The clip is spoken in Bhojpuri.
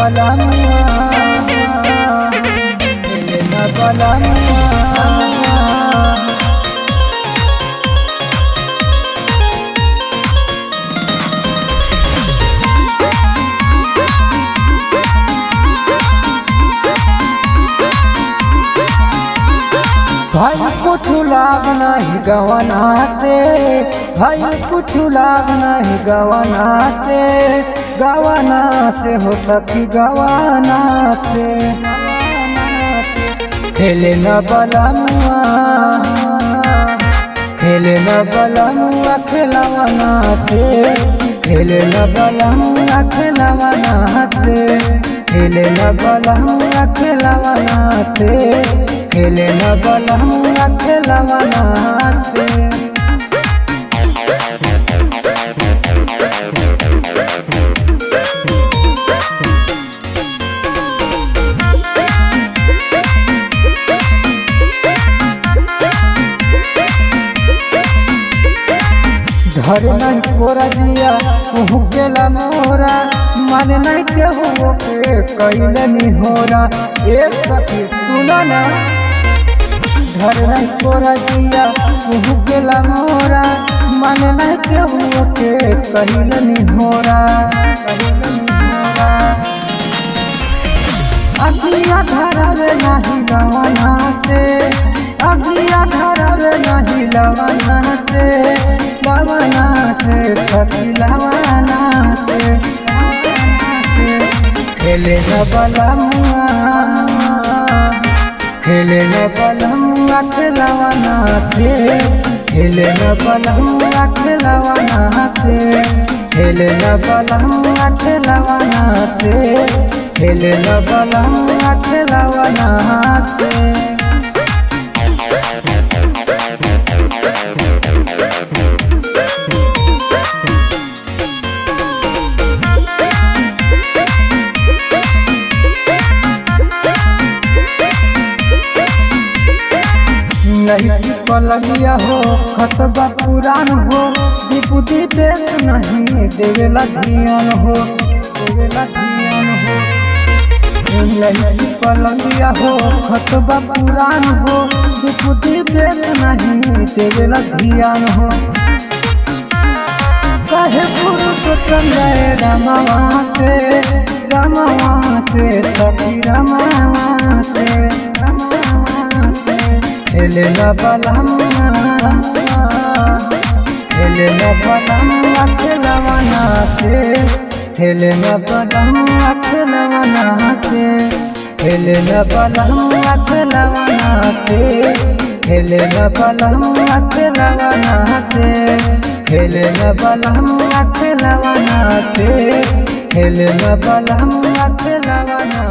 बलमुआ खेले न बलमुआ। भाई कुछ लाभ नहीं गवना से, भाई कुछ लाभ नहीं गवना से, गवना से हो सकी गवना से। खेले न बलमुआ खेले न बलमुआ खेलवना से, खेले न बलमुआ खेलवना से, खेले न बलमुआ खेलवना से, खेले न बलमुआ खेलवना से। घर नहीं कोरा दिया कहूँ गेला मोरा, मन नहीं केहू के कैले नहीं होरा। एक सखी सुनो ना, घर नहीं कोरा दिया कहूँ गेला मोरा, मन नहीं केहू के कैले नहीं होरा। अभिया धरल नहीं लवना से, अभिया धरल नहीं लवना से, लवना से सखी लवना से। खेले न बलमुआ खेले न बलमुआ खेलवना से, खेले न बलमुआ खेलवना से, खेले न बलमुआ खेलवना से, खेले न बलमुआ खेलवना से। नहीं पलगिया हो खतबा पुरान हो, विपुति पेश नहीं देवेला ध्यान हो, देवेला ध्यान हो। नहीं पलगिया हो खतबा पुरान हो, विपुति पेश नहीं देवेला ध्यान हो। कहे पुरुष संजय रमवा से, रमवा से सखी रमवा से, खेले न बलमुआ खेले न बलमुआ खेलवना से, खेले न बलमुआ खेलवना से, खेले न बलमुआ खेलवना से, खेले न बलमुआ खेलवना से, खेले न बलमुआ खेलवना से, खेले न बलमुआ खेलवना।